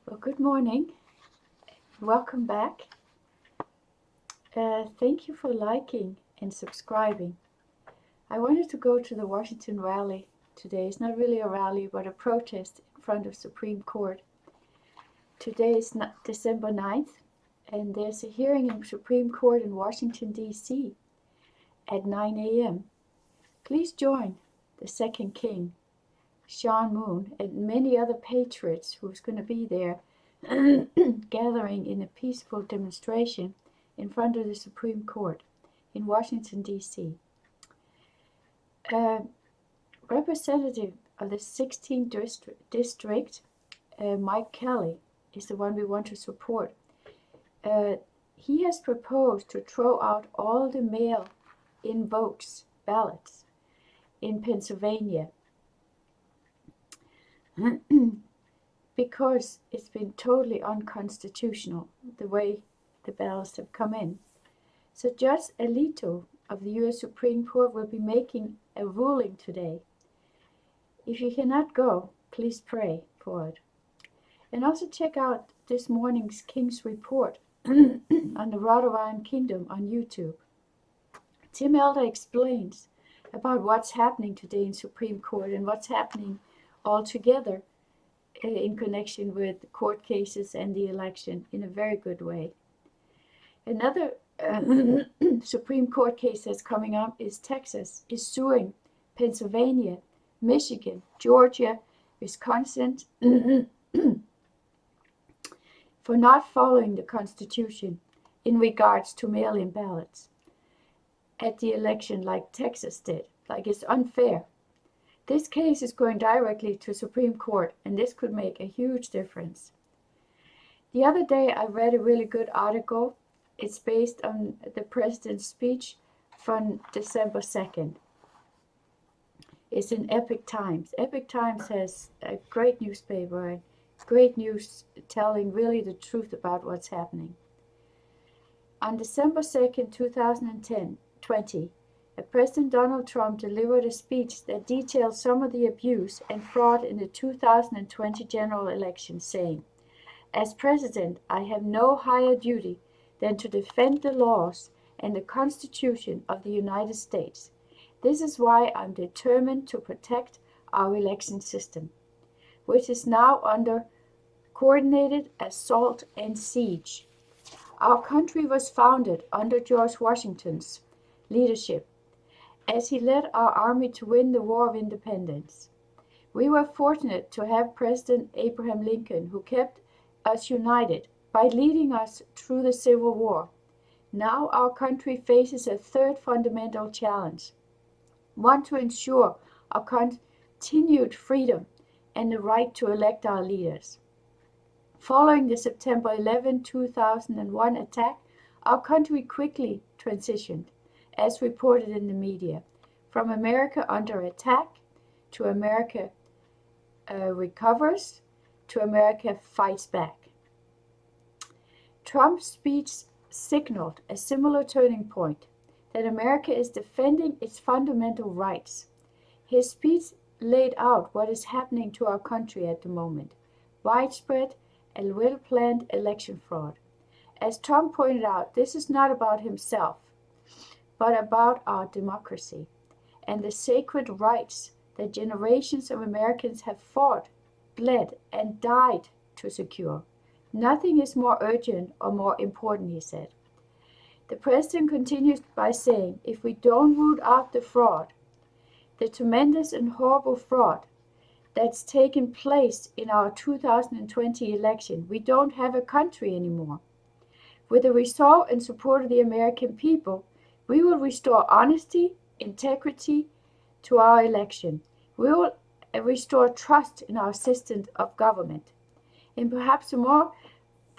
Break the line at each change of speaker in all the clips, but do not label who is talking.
Well, good morning. Welcome back. Thank you for liking and subscribing. I wanted to go to the Washington rally today. It's not really a rally, but a protest in front of Supreme Court. Today is December 9th, and there's a hearing in Supreme Court in Washington, D.C. at 9 a.m. Please join the second king, Sean Moon, and many other patriots who's going to be there gathering in a peaceful demonstration in front of the Supreme Court in Washington, D.C. Representative of the 16th district, Mike Kelly, is the one we want to support. He has proposed to throw out all the mail-in ballots in Pennsylvania because it's been totally unconstitutional the way the ballots have come in. So Judge Alito of the U.S. Supreme Court will be making a ruling today. If you cannot go, please pray for it. And also check out this morning's King's Report on the Rod of Iron Kingdom on YouTube. Tim Elder explains about what's happening today in Supreme Court and what's happening altogether in connection with court cases and the election in a very good way. Another Supreme Court case that's coming up is Texas is suing Pennsylvania, Michigan, Georgia, Wisconsin for not following the Constitution in regards to mail-in ballots at the election like Texas did. Like, it's unfair. This case is going directly to Supreme Court, and this could make a huge difference. The other day I read a really good article. It's based on the president's speech from December 2nd. It's in Epoch Times. Epoch Times has a great newspaper and great news telling really the truth about what's happening. On December 2nd, 2020, President Donald Trump delivered a speech that detailed some of the abuse and fraud in the 2020 general election, saying, "As president, I have no higher duty than to defend the laws and the Constitution of the United States. This is why I'm determined to protect our election system, which is now under coordinated assault and siege. Our country was founded under George Washington's leadership as he led our army to win the War of Independence. We were fortunate to have President Abraham Lincoln, who kept us united by leading us through the Civil War. Now our country faces a third fundamental challenge, one to ensure our continued freedom and the right to elect our leaders. Following the September 11, 2001 attack, our country quickly transitioned, as reported in the media, from America under attack to America recovers to America fights back. Trump's speech signaled a similar turning point, that America is defending its fundamental rights. His speech laid out what is happening to our country at the moment: widespread and well-planned election fraud. As Trump pointed out, this is not about himself, but about our democracy and the sacred rights that generations of Americans have fought, bled, and died to secure. Nothing is more urgent or more important, he said. The president continues by saying, if we don't root out the fraud, the tremendous and horrible fraud that's taken place in our 2020 election, we don't have a country anymore. With the resolve and support of the American people, we will restore honesty, integrity to our election. We will restore trust in our system of government. In perhaps a more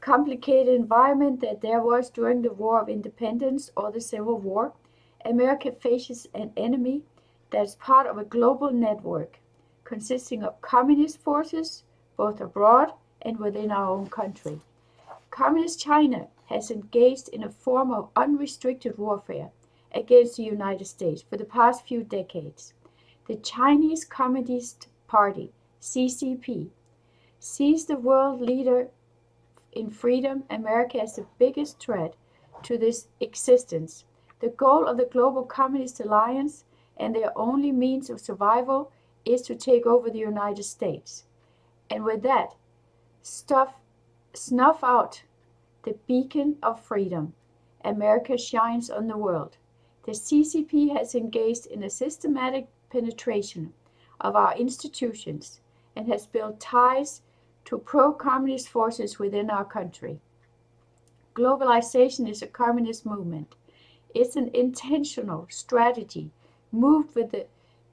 complicated environment that there was during the War of Independence or the Civil War, America faces an enemy that is part of a global network consisting of communist forces, both abroad and within our own country. Communist China has engaged in a form of unrestricted warfare against the United States for the past few decades. The Chinese Communist Party, CCP, sees the world leader in freedom, America as the biggest threat to this existence. The goal of the global communist alliance and their only means of survival is to take over the United States. And with that, snuff out the beacon of freedom America shines on the world. The CCP has engaged in a systematic penetration of our institutions and has built ties to pro-communist forces within our country. Globalization is a communist movement. It's an intentional strategy moved with the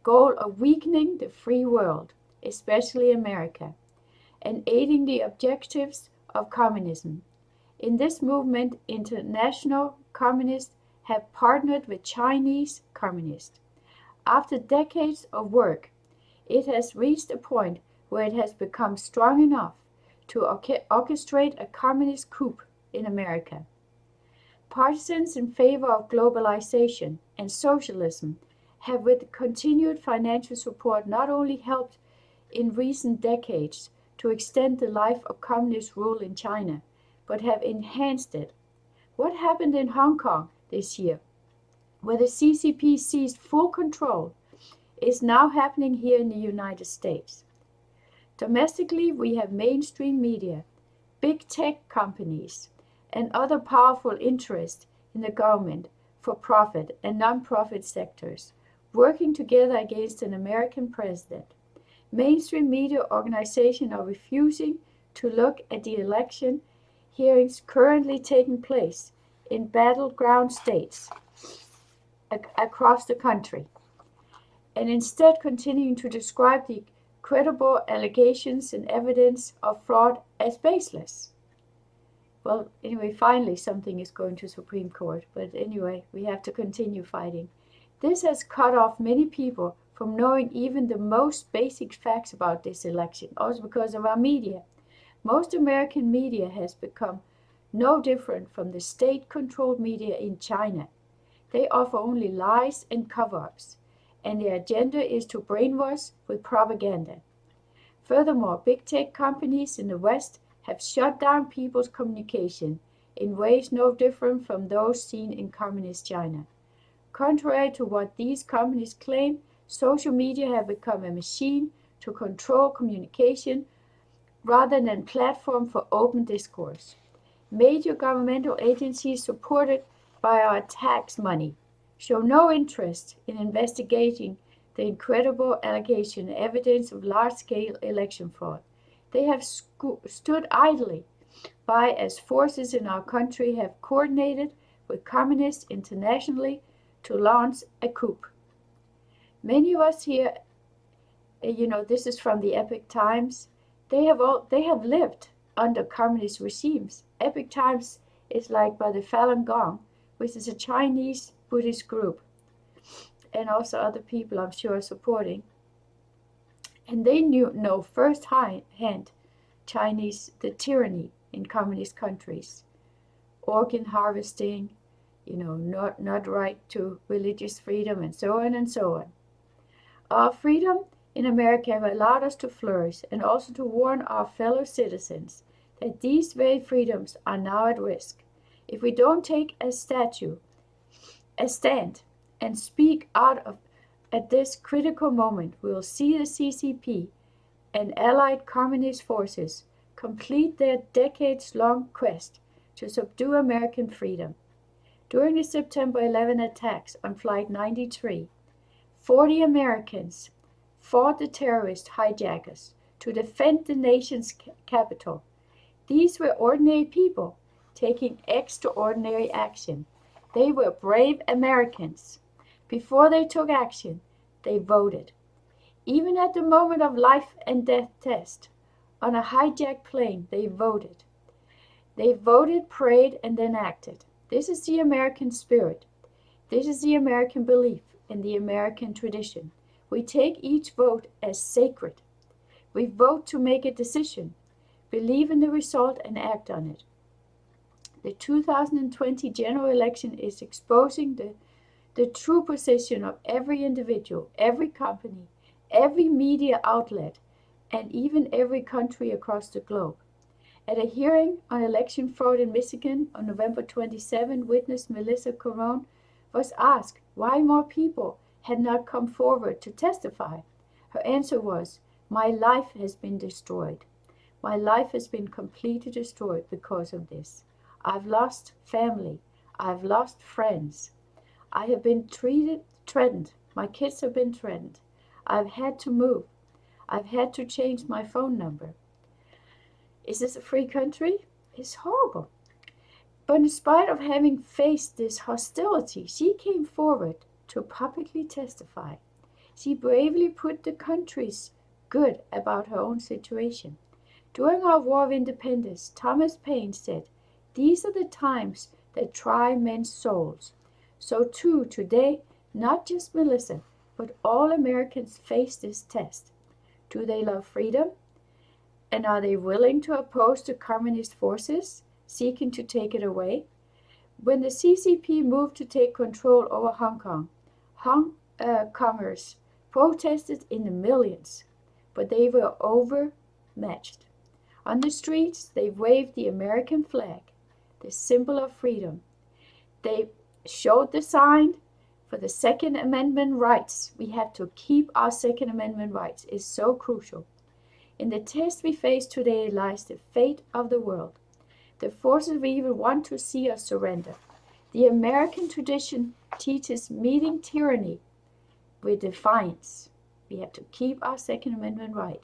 goal of weakening the free world, especially America, and aiding the objectives of communism. In this movement, international communists have partnered with Chinese communists. After decades of work, it has reached a point where it has become strong enough to orchestrate a communist coup in America. Partisans in favor of globalization and socialism have, with continued financial support, not only helped in recent decades to extend the life of communist rule in China, but have enhanced it. What happened in Hong Kong this year, where the CCP seized full control, is now happening here in the United States. Domestically, we have mainstream media, big tech companies, and other powerful interests in the government, for-profit and non-profit sectors, working together against an American president. Mainstream media organizations are refusing to look at the election hearings currently taking place in battleground states across the country, and instead continuing to describe the credible allegations and evidence of fraud as baseless. Well, anyway, finally something is going to Supreme Court, but anyway, we have to continue fighting. This has cut off many people from knowing even the most basic facts about this election, also because of our media. Most American media has become no different from the state-controlled media in China. They offer only lies and cover-ups, and their agenda is to brainwash with propaganda. Furthermore, big tech companies in the West have shut down people's communication in ways no different from those seen in communist China. Contrary to what these companies claim, social media have become a machine to control communication rather than a platform for open discourse. Major governmental agencies supported by our tax money show no interest in investigating the incredible allegation and evidence of large-scale election fraud. They have stood idly by as forces in our country have coordinated with communists internationally to launch a coup. Many of us here, this is from the Epoch Times, they have lived under communist regimes. Epoch Times is like by the Falun Gong, which is a Chinese Buddhist group, and also other people I'm sure are supporting. And they know firsthand the tyranny in communist countries, organ harvesting, not right to religious freedom, and so on and so on. Our freedom in America have allowed us to flourish and also to warn our fellow citizens that these very freedoms are now at risk. If we don't take a stand, and speak out at this critical moment, we will see the CCP and allied communist forces complete their decades-long quest to subdue American freedom. During the September 11 attacks on Flight 93, 40 Americans fought the terrorist hijackers to defend the nation's capital. These were ordinary people taking extraordinary action. They were brave Americans. Before they took action, they voted. Even at the moment of life and death test, on a hijacked plane, they voted. They voted, prayed, and then acted. This is the American spirit. This is the American belief and the American tradition. We take each vote as sacred. We vote to make a decision, believe in the result, and act on it. The 2020 general election is exposing the true position of every individual, every company, every media outlet, and even every country across the globe. At a hearing on election fraud in Michigan on November 27, witness Melissa Corone was asked why more people had not come forward to testify. Her answer was, "My life has been destroyed. My life has been completely destroyed because of this. I've lost family. I've lost friends. I have been threatened. My kids have been threatened. I've had to move. I've had to change my phone number." Is this a free country? It's horrible. But in spite of having faced this hostility, she came forward to publicly testify. She bravely put the country's good about her own situation. During our War of Independence, Thomas Paine said, "These are the times that try men's souls." So too, today, not just Melissa, but all Americans face this test. Do they love freedom? And are they willing to oppose the communist forces seeking to take it away? When the CCP moved to take control over Hong Kong, Hong Kongers protested in the millions, but they were overmatched. On the streets, they waved the American flag, the symbol of freedom. They showed the sign for the Second Amendment rights. We have to keep our Second Amendment rights. It's so crucial. In the test we face today lies the fate of the world. The forces of evil want to see us surrender. The American tradition teaches meeting tyranny with defiance. We have to keep our Second Amendment right.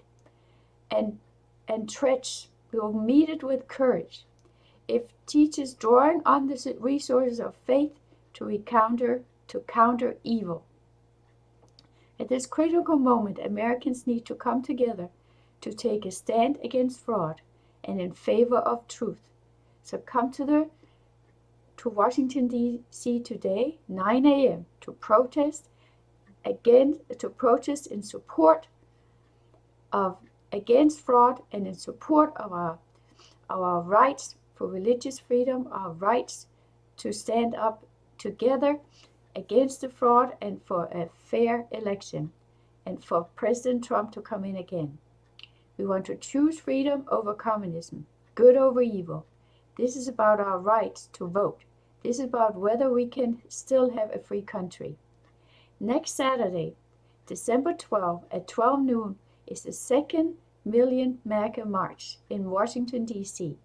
And treach, we will meet it with courage. It teaches drawing on the resources of faith to counter evil. At this critical moment, Americans need to come together to take a stand against fraud and in favor of truth. So come to Washington, D.C. today, 9 a.m. to protest in support of against fraud and in support of our rights for religious freedom, our rights to stand up together against the fraud and for a fair election and for President Trump to come in again. We want to choose freedom over communism, good over evil. This is about our rights to vote. This is about whether we can still have a free country. Next Saturday, December 12th at 12 noon is the 2nd Million Maga March in Washington, D.C.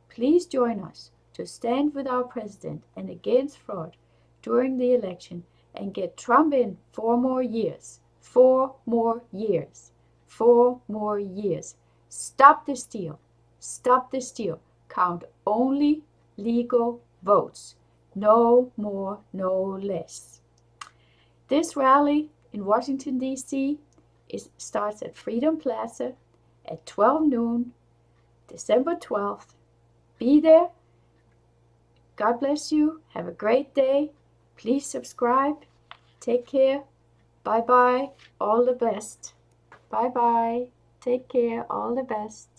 Please join us to stand with our president and against fraud during the election and get Trump in 4 more years. 4 more years. 4 more years. Stop the steal. Stop the steal. Count only legal votes. No more, no less. This rally in Washington, D.C. starts at Freedom Plaza at 12 noon, December 12th. Be there. God bless you. Have a great day. Please subscribe. Take care. Bye-bye. All the best. Bye-bye. Take care. All the best.